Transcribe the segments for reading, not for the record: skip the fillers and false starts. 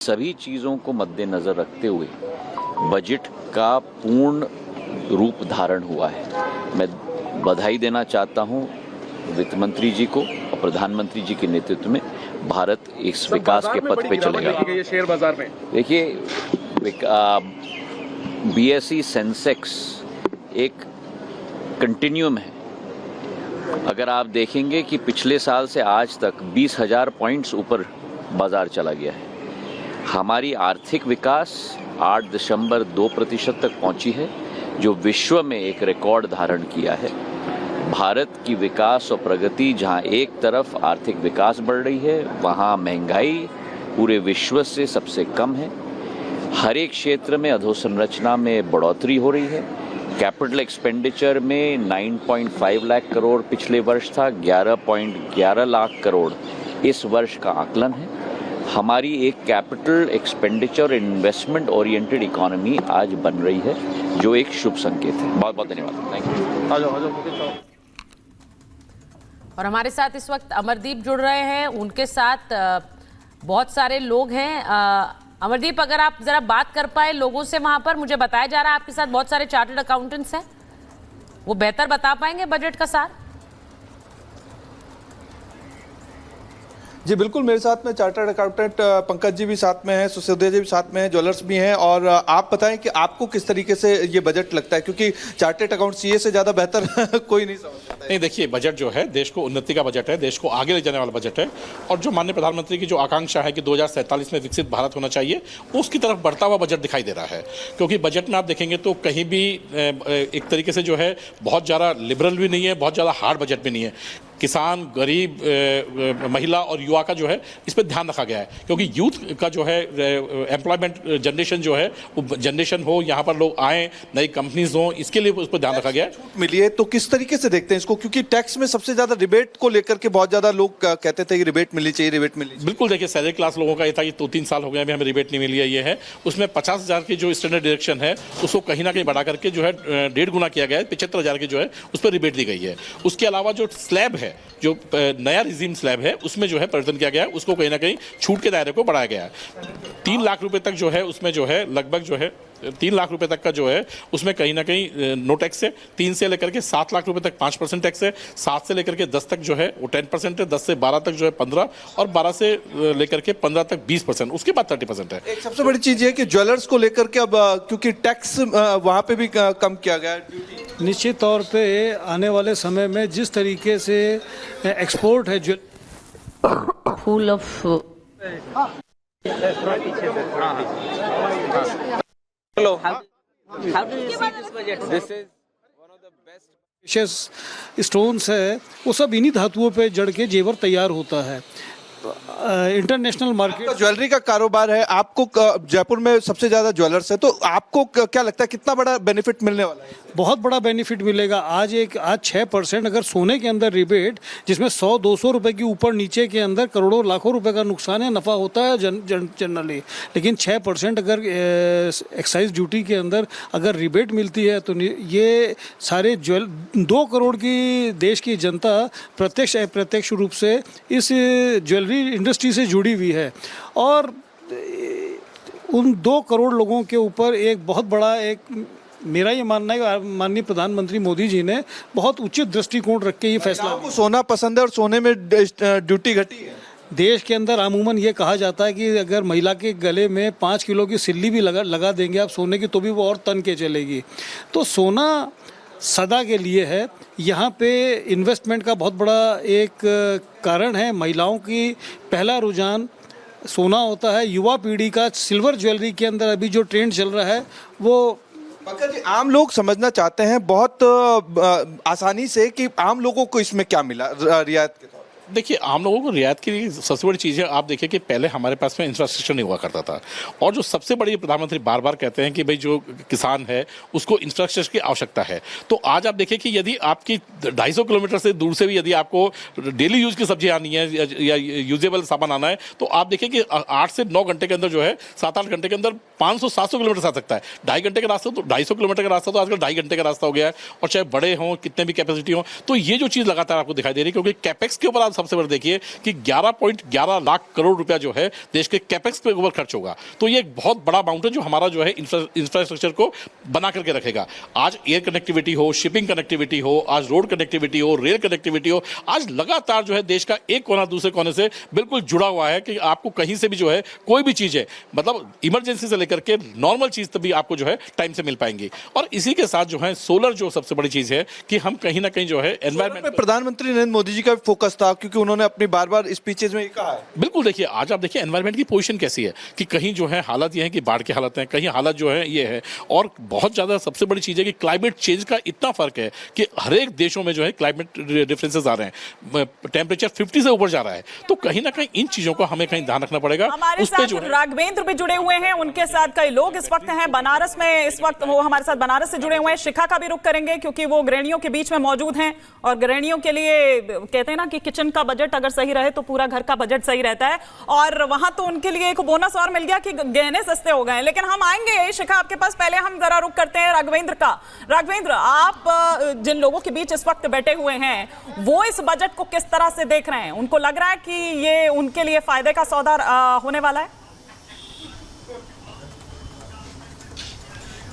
सभी चीज़ों को मद्देनज़र रखते हुए बजट का पूर्ण रूप धारण हुआ है। मैं बधाई देना चाहता हूं वित्त मंत्री जी को और प्रधानमंत्री जी के नेतृत्व में भारत इस विकास के पथ पे चलेगा। ये शेयर बाजार में देखिए, बीएसई सेंसेक्स एक कंटिन्यूम है। अगर आप देखेंगे कि पिछले साल से आज तक 20,000 पॉइंट्स ऊपर बाजार चला गया है। हमारी आर्थिक विकास 8.2% तक पहुंची है, जो विश्व में एक रिकॉर्ड धारण किया है। भारत की विकास और प्रगति, जहां एक तरफ आर्थिक विकास बढ़ रही है, वहां महंगाई पूरे विश्व से सबसे कम है। हर एक क्षेत्र में अधोसंरचना में बढ़ोतरी हो रही है। कैपिटल एक्सपेंडिचर में 9.5 लाख करोड़ पिछले वर्ष था, 11.11 लाख करोड़ इस वर्ष का आकलन है। हमारी एक capital expenditure investment oriented economy आज बन रही है, जो एक शुभ संकेत है। बहुत बहुत धन्यवाद। Thank you. और हमारे साथ इस वक्त अमरदीप जुड़ रहे हैं, उनके साथ बहुत सारे लोग हैं। अमरदीप, अगर आप जरा बात कर पाए लोगों से वहां पर, मुझे बताया जा रहा है आपके साथ बहुत सारे चार्टर्ड अकाउंटेंट्स हैं, वो बेहतर बता पाएंगे बजट का सार। जी बिल्कुल, मेरे साथ में चार्टर्ड अकाउंटेंट पंकज जी भी साथ में हैं, सुशोध्या जी भी साथ में हैं, ज्वेलर्स भी हैं। और आप बताएं कि आपको किस तरीके से ये बजट लगता है, क्योंकि चार्टर्ड अकाउंट सीए से ज़्यादा बेहतर कोई नहीं समझता। नहीं, देखिए, बजट जो है देश को उन्नति का बजट है, देश को आगे ले जाने वाला बजट है। और जो माननीय प्रधानमंत्री की जो आकांक्षा है कि 2047 में विकसित भारत होना चाहिए, उसकी तरफ बढ़ता हुआ बजट दिखाई दे रहा है। क्योंकि बजट में आप देखेंगे तो कहीं भी एक तरीके से जो है बहुत ज़्यादा लिबरल भी नहीं है, बहुत ज़्यादा हार्ड बजट भी नहीं है। किसान, गरीब, महिला और युवा का जो है इस पर ध्यान रखा गया है। क्योंकि यूथ का जो है एम्प्लॉयमेंट जनरेशन जो है वो जनरेशन हो, यहाँ पर लोग आएँ, नई कंपनीज हो, इसके लिए उस पर ध्यान रखा गया है। मिली है तो किस तरीके से देखते हैं इसको, क्योंकि टैक्स में सबसे ज़्यादा रिबेट को लेकर के बहुत ज़्यादा लोग कहते थे कि रिबेट मिलनी चाहिए, रिबेट मिलनी चाहिए। बिल्कुल, देखिए, सैलरी क्लास लोगों का ये था कि 2-3 साल हो गए अभी हमें रिबेट नहीं मिली है। ये है उसमें 50,000 की जो स्टैंडर्ड डिडक्शन है उसको कहीं ना कहीं बढ़ा करके जो है 1.5 गुना किया गया है। 75,000 की जो है उस पर रिबेट दी गई है। उसके अलावा जो स्लैब है, जो नया रिजीम स्लैब है, उसमें जो है परिवर्तन किया गया है, उसको कहीं ना कहीं छूट के दायरे को बढ़ाया गया है। 3 लाख रुपए तक जो है उसमें जो है लगभग जो है 3 लाख रुपए तक का जो है उसमें कहीं ना कहीं नो टैक्स है। 3 से लेकर के 7 लाख रुपए तक 5% टैक्स है। 7 से लेकर के 10 तक जो है वो 10% है। 10 से 12 तक जो है 15, और 12 से लेकर के 15 तक 20%, उसके बाद 30% है। एक सबसे बड़ी चीज है कि ज्वेलर्स को लेकर के अब क्योंकि टैक्स वहां पे भी कम किया गया है। निश्चित तौर पे आने वाले समय में जिस तरीके से एक्सपोर्ट है full of Hello. How do you see this budget? This is one of the best. Precious stones है, वो सब इन्हीं धातुओं पे जड़ के जेवर तैयार होता है। इंटरनेशनल मार्केट ज्वेलरी का कारोबार है, आपको जयपुर में सबसे ज्यादा ज्वेलर्स है, तो आपको क्या लगता है कितना बड़ा बेनिफिट मिलने वाला है? बहुत बड़ा बेनिफिट मिलेगा। आज 6% अगर सोने के अंदर रिबेट, जिसमें 100-200 रुपए के ऊपर नीचे के अंदर करोड़ों लाखों रुपए का नुकसान है, नफा होता है जनरली, लेकिन 6% अगर एक्साइज ड्यूटी के अंदर अगर रिबेट मिलती है तो ये सारे 2 करोड़ की देश की जनता प्रत्यक्ष अप्रत्यक्ष रूप से इस ज्वेलरी इंडस्ट्री से जुड़ी हुई है। और उन 2 करोड़ लोगों के ऊपर एक बहुत बड़ा मेरा ये मानना है कि माननीय प्रधानमंत्री मोदी जी ने बहुत उचित दृष्टिकोण रख के ये फैसला। आपको सोना पसंद है और सोने में ड्यूटी घटी है। देश के अंदर अमूमन ये कहा जाता है कि अगर महिला के गले में 5 किलो की सिल्ली भी लगा देंगे आप सोने की, तो भी वो और तन के चलेगी। तो सोना सदा के लिए है। यहाँ पे इन्वेस्टमेंट का बहुत बड़ा एक कारण है। महिलाओं की पहला रुझान सोना होता है। युवा पीढ़ी का सिल्वर ज्वेलरी के अंदर अभी जो ट्रेंड चल रहा है वो पंकज जी, आम लोग समझना चाहते हैं बहुत आसानी से कि आम लोगों को इसमें क्या मिला रियायत के तौर। देखिए, आम लोगों को रियायत की सबसे बड़ी चीज़ है, आप देखिए कि पहले हमारे पास में इंफ्रास्ट्रक्चर नहीं हुआ करता था। और जो सबसे बड़ी प्रधानमंत्री बार बार कहते हैं कि भाई जो किसान है उसको इंफ्रास्ट्रक्चर की आवश्यकता है। तो आज आप देखिए कि यदि आपकी 250 किलोमीटर से दूर से भी यदि आपको डेली यूज की सब्जी आनी है या यूजेबल सामान आना है, तो आप देखिए कि 8 से 9 घंटे के अंदर जो है 7-8 घंटे के अंदर 500-700 किलोमीटर आ सकता है। 2.5 घंटे का रास्ता तो 250 किलोमीटर का रास्ता तो आजकल 2.5 घंटे का रास्ता हो गया है। और चाहे बड़े हों, कितने भी कैपेसिटी हो, तो ये जो चीज़ लगातार आपको दिखाई दे रही है, क्योंकि कैपेक्स के ऊपर आप सबसे बड़ा देखिए कि 11.11 लाख करोड़ रुपया जो है देश के कैपेक्स पे ऊपर खर्च होगा। तो ये एक बहुत बड़ा अमाउंट है जो हमारा जो है इंफ्रास्ट्रक्चर को बना करके रखेगा। आज एयर कनेक्टिविटी हो, शिपिंग कनेक्टिविटी हो, आज रोड कनेक्टिविटी हो, रेल कनेक्टिविटी हो, आज लगातार जो है देश का एक कोना दूसरे कोने से बिल्कुल जुड़ा हुआ है कि आपको कहीं से भी जो है कोई भी चीज है, मतलब इमरजेंसी से लेकर के नॉर्मल चीज तक भी आपको जो है टाइम से मिल पाएंगी। और इसी के साथ जो है सोलर जो सबसे बड़ी चीज है कि हम कहीं ना कहीं जो है एनवायरमेंट, प्रधानमंत्री नरेंद्र मोदी जी का फोकस था क्योंकि उन्होंने अपनी बार-बार स्पीचेज में ये कहा है। बिल्कुल देखिए, आज आप देखिए एनवायरमेंट की पोजीशन कैसी है कि कहीं जो है हालत ये है कि बाढ़ के हालत है, कहीं हालत जो है ये है। और बहुत ज्यादा सबसे बड़ी चीज है कि क्लाइमेट चेंज का इतना फर्क है कि हर एक देशों में जो है क्लाइमेट डिफरेंसेस आ रहे हैं, टेम्परेचर 50 से ऊपर जा रहा है। तो कहीं ना कहीं इन चीजों को हमें कहीं ध्यान रखना पड़ेगा। हमारे उस पे साथ जो है राघवेंद्र भी जुड़े हुए हैं, उनके साथ कई लोग इस वक्त हैं बनारस में। इस वक्त वो हमारे साथ बनारस से जुड़े हुए हैं। शिखा का भी रुख करेंगे क्योंकि वो गृहिणियों के बीच में मौजूद हैं और गृहिणियों के लिए कहते हैं ना कि किचन का बजट अगर सही रहे तो पूरा घर का बजट सही रहता है। और वहां तो उनके लिए एक बोनस और मिल गया कि गहने सस्ते हो गए। लेकिन हम आएंगे शिखा आपके पास, पहले हम जरा रुख करते हैं राघवेंद्र का। राघवेंद्र, आप जिन लोगों के बीच इस वक्त बैठे हुए हैं वो इस बजट को किस तरह से देख रहे हैं? उनको लग रहा है कि ये उनके लिए फायदे का सौदा होने वाला है?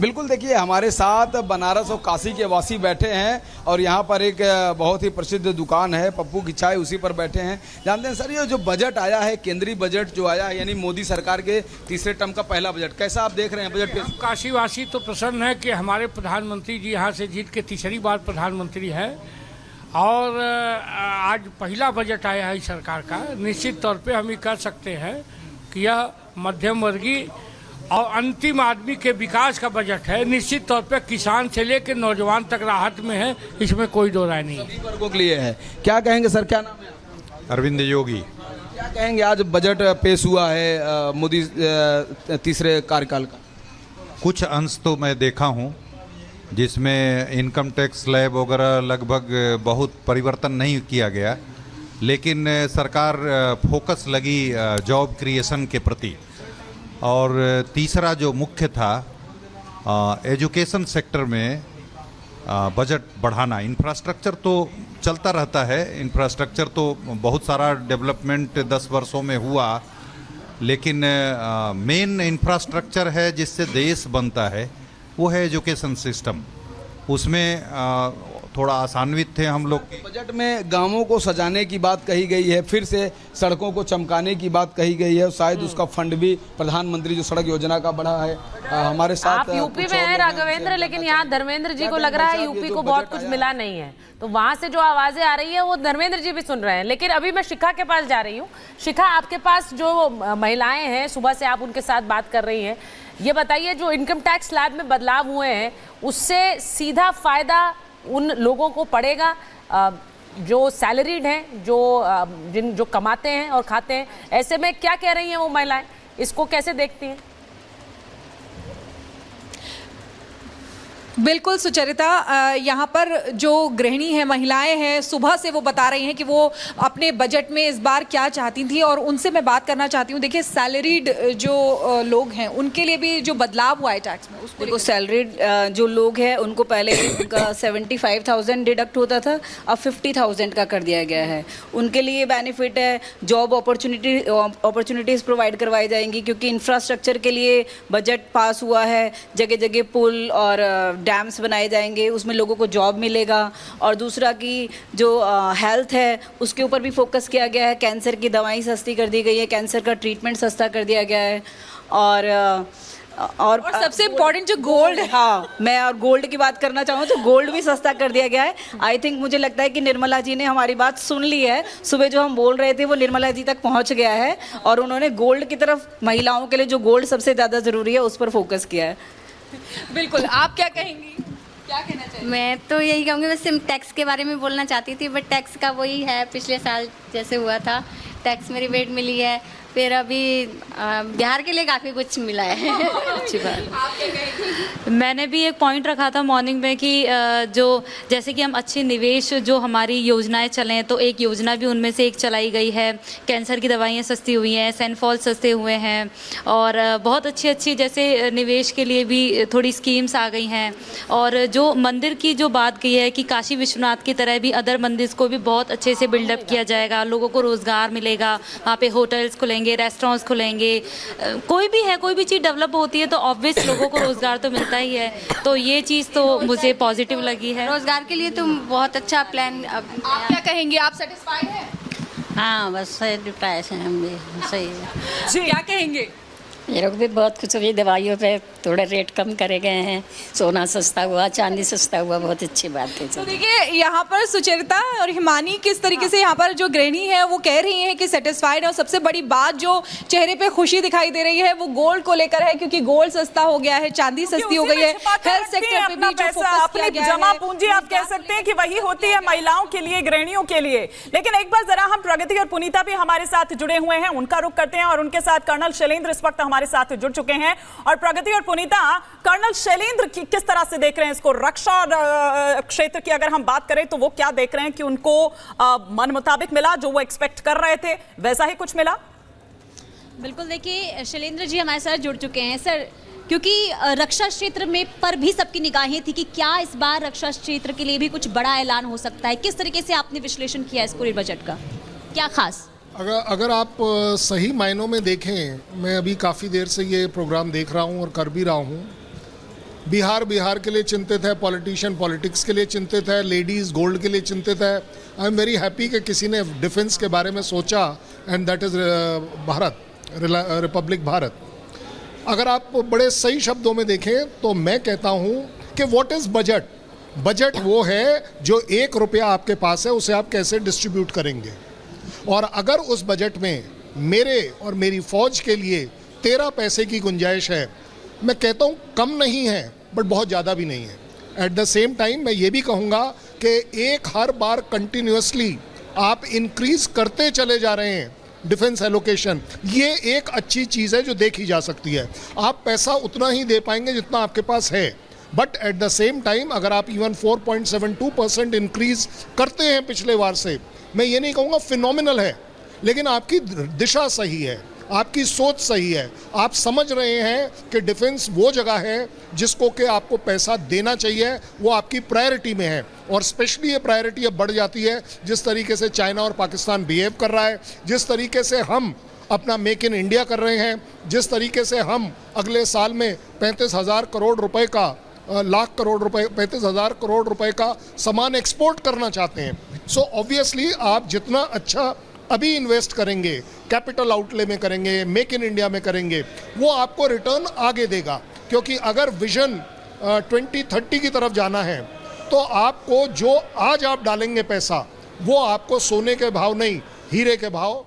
बिल्कुल, देखिए हमारे साथ बनारस और काशी के वासी बैठे हैं और यहाँ पर एक बहुत ही प्रसिद्ध दुकान है पप्पू की चाय, उसी पर बैठे हैं। जानते हैं सर, ये जो बजट आया है, केंद्रीय बजट जो आया है, यानी मोदी सरकार के तीसरे टर्म का पहला बजट, कैसा आप देख रहे हैं बजट पे? काशी वासी तो प्रसन्न है कि हमारे प्रधानमंत्री जी यहाँ से जीत के तीसरी बार प्रधानमंत्री है और आज पहला बजट आया है इस सरकार का। निश्चित तौर पे हम ये कह सकते हैं कि यह मध्यम वर्गीय और अंतिम आदमी के विकास का बजट है। निश्चित तौर पे किसान से लेकर नौजवान तक राहत में है, इसमें कोई दो राय नहीं है। सभी वर्गों के लिए है। क्या कहेंगे सर, क्या नाम है? अरविंद योगी। क्या कहेंगे, आज बजट पेश हुआ है मोदी तीसरे कार्यकाल का? कुछ अंश तो मैं देखा हूँ जिसमें इनकम टैक्स स्लैब वगैरह लगभग बहुत परिवर्तन नहीं किया गया, लेकिन सरकार फोकस लगी जॉब क्रिएशन के प्रति। और तीसरा जो मुख्य था एजुकेशन सेक्टर में बजट बढ़ाना। इंफ्रास्ट्रक्चर तो चलता रहता है, इंफ्रास्ट्रक्चर तो बहुत सारा डेवलपमेंट 10 वर्षों में हुआ, लेकिन मेन इंफ्रास्ट्रक्चर है जिससे देश बनता है वो है एजुकेशन सिस्टम। उसमें थोड़ा आसान्वित थे हम लोग। बजट में गांवों को सजाने की बात कही गई है, फिर से सड़कों को चमकाने की बात कही गई है, शायद उसका फंड भी प्रधानमंत्री जो सड़क योजना का बढ़ा है। हमारे साथ आप यूपी में हैं राघवेंद्र, लेकिन यहाँ धर्मेंद्र जी को लग रहा है यूपी को बहुत कुछ मिला नहीं है, तो वहां से जो आवाजें आ रही है वो धर्मेंद्र जी भी सुन रहे हैं। लेकिन अभी मैं शिखा के पास जा रही हूँ। शिखा, आपके पास जो महिलाएं हैं, सुबह से आप उनके साथ बात कर रही हैं, ये बताइए जो इनकम टैक्स स्लैब में बदलाव हुए हैं उससे सीधा फायदा उन लोगों को पड़ेगा जो सैलरीड हैं, जो कमाते हैं और खाते हैं। ऐसे में क्या कह रही हैं वो महिलाएं, इसको कैसे देखती हैं? बिल्कुल सुचरिता, यहाँ पर जो गृहिणी है, महिलाएं हैं, सुबह से वो बता रही हैं कि वो अपने बजट में इस बार क्या चाहती थी और उनसे मैं बात करना चाहती हूँ। देखिए, सैलरीड जो लोग हैं उनके लिए भी जो बदलाव हुआ है टैक्स में, उसको देखो, सैलरीड जो लोग हैं उनको पहले उनका 75,000 डिडक्ट होता था, अब 50,000 का कर दिया गया है। उनके लिए बेनिफिट है, जॉब अपॉर्चुनिटीज़ प्रोवाइड करवाई जाएंगी क्योंकि इंफ्रास्ट्रक्चर के लिए बजट पास हुआ है। जगह जगह पुल और डैम्स बनाए जाएंगे, उसमें लोगों को जॉब मिलेगा। और दूसरा कि जो हेल्थ है उसके ऊपर भी फोकस किया गया है। कैंसर की दवाई सस्ती कर दी गई है, कैंसर का ट्रीटमेंट सस्ता कर दिया गया है। और सबसे इम्पोर्टेंट जो गोल्ड है, हाँ, मैं और गोल्ड की बात करना चाहूँ तो गोल्ड भी सस्ता कर दिया गया है। आई थिंक, मुझे लगता है कि निर्मला जी ने हमारी बात सुन ली है। सुबह जो हम बोल रहे थे वो निर्मला जी तक पहुँच गया है और उन्होंने गोल्ड की तरफ, महिलाओं के लिए जो गोल्ड सबसे ज़्यादा ज़रूरी है, उस पर फोकस किया है। बिल्कुल, आप क्या कहेंगी, क्या कहना चाहिए? मैं तो यही कहूँगी, बस टैक्स के बारे में बोलना चाहती थी, बट टैक्स का वही है, पिछले साल जैसे हुआ था, टैक्स में रिबेट मिली है। फिर अभी बिहार के लिए काफ़ी कुछ मिला है। अच्छी बात। मैंने भी एक पॉइंट रखा था मॉर्निंग में कि जो जैसे कि हम अच्छे निवेश जो हमारी योजनाएं चलें, तो एक योजना भी उनमें से एक चलाई गई है। कैंसर की दवाइयाँ सस्ती हुई हैं, सैनफॉल सस्ते हुए हैं, और बहुत अच्छी अच्छी जैसे निवेश के लिए भी थोड़ी स्कीम्स आ गई हैं। और जो मंदिर की जो बात की है कि काशी विश्वनाथ की तरह भी अदर मंदिर को भी बहुत अच्छे से बिल्डअप किया जाएगा, लोगों को रोज़गार मिलेगा, वहाँ पे होटल्स खुलेंगे, रेस्टोरेंट्स खुलेंगे। कोई भी है, कोई भी चीज़ डेवलप होती है तो ऑब्वियस लोगों को रोज़गार तो मिलता ही है। तो ये चीज़ तो मुझे पॉजिटिव लगी है। रोजगार के लिए तो बहुत अच्छा प्लान। आप क्या कहेंगे, आप सेटिस्फाइड हैं? हाँ, बस सेटिस्फाइड हैं हम भी, सही है। जी, क्या कहेंगे? ये लोग भी बहुत खुश हुई, दवाइयों पे थोड़े रेट कम करे गए हैं, सोना सस्ता हुआ, चांदी सस्ता हुआ, बहुत अच्छी बात है। तो देखिए यहाँ पर सुचरिता और हिमानी किस तरीके से यहाँ पर जो गृहिणी है वो कह रही है कि सेटिस्फाइड है। और सबसे बड़ी बात जो चेहरे पे खुशी दिखाई दे रही है वो गोल्ड को लेकर है, क्योंकि गोल्ड सस्ता हो गया है, चांदी सस्ती हो गई है। हेल्थ सेक्टर पे भी जो फोकस किया गया है, जमा पूंजी आप कह सकते हैं कि वही होती है महिलाओं के लिए, गृहिणियों के लिए। लेकिन एक बार जरा हम प्रगति और पुनीता भी हमारे साथ जुड़े हुए हैं, उनका रुख करते हैं और उनके साथ कर्नल शैलेंद्र इस वक्त हमारे साथ जुड़ चुके हैं। और प्रगति और पुनीता, कर्नल शैलेंद्र किस तरह से देख रहे हैं इसको? रक्षा क्षेत्र की अगर हम बात करें तो वो क्या देख रहे हैं कि उनको मन मुताबिक मिला, जो वो एक्सपेक्ट कर रहे थे वैसा ही कुछ मिला? बिल्कुल, देखिए शैलेंद्र जी हमारे साथ जुड़ चुके हैं सर, क्योंकि रक्षा क्षेत्र में पर भी सबकी निगाहें थी कि क्या इस बार रक्षा क्षेत्र के लिए भी कुछ बड़ा ऐलान हो सकता है। किस तरीके से आपने विश्लेषण किया इस पूरे बजट का, क्या खास? अगर आप सही मायनों में देखें, मैं अभी काफ़ी देर से ये प्रोग्राम देख रहा हूँ और कर भी रहा हूँ। बिहार के लिए चिंतित है, पॉलिटिशियन पॉलिटिक्स के लिए चिंतित है, लेडीज़ गोल्ड के लिए चिंतित है। आई एम वेरी हैप्पी कि किसी ने डिफेंस के बारे में सोचा, and that is Bharat, Republic Bharat. अगर आप बड़े सही शब्दों में देखें तो मैं कहता हूँ कि व्हाट इज़ बजट? बजट वो है जो 1 रुपया आपके पास है उसे आप कैसे डिस्ट्रीब्यूट करेंगे। और अगर उस बजट में मेरे और मेरी फौज के लिए 13 पैसे की गुंजाइश है, मैं कहता हूँ कम नहीं है बट बहुत ज़्यादा भी नहीं है। एट द सेम टाइम मैं ये भी कहूँगा कि हर बार कंटिन्यूसली आप इंक्रीज़ करते चले जा रहे हैं डिफेंस एलोकेशन, ये एक अच्छी चीज़ है जो देखी जा सकती है। आप पैसा उतना ही दे पाएंगे जितना आपके पास है, but at the same time अगर आप इवन 4.72% इंक्रीज़ करते हैं पिछले बार से, मैं ये नहीं कहूँगा फिनोमिनल है, लेकिन आपकी दिशा सही है, आपकी सोच सही है। आप समझ रहे हैं कि डिफेंस वो जगह है जिसको कि आपको पैसा देना चाहिए, वो आपकी प्रायोरिटी में है। और स्पेशली ये प्रायोरिटी अब बढ़ जाती है जिस तरीके से चाइना और पाकिस्तान बिहेव कर रहा है, जिस तरीके से हम अपना मेक इन इंडिया कर रहे हैं, जिस तरीके से हम अगले साल में 35,000 करोड़ रुपए का 35,000 करोड़ रुपए का सामान एक्सपोर्ट करना चाहते हैं। सो ऑब्वियसली आप जितना अच्छा अभी इन्वेस्ट करेंगे, कैपिटल आउटले में करेंगे, मेक इन इंडिया में करेंगे, वो आपको रिटर्न आगे देगा। क्योंकि अगर विजन 2030 की तरफ जाना है तो आपको जो आज आप डालेंगे पैसा, वो आपको सोने के भाव नहीं, हीरे के भाव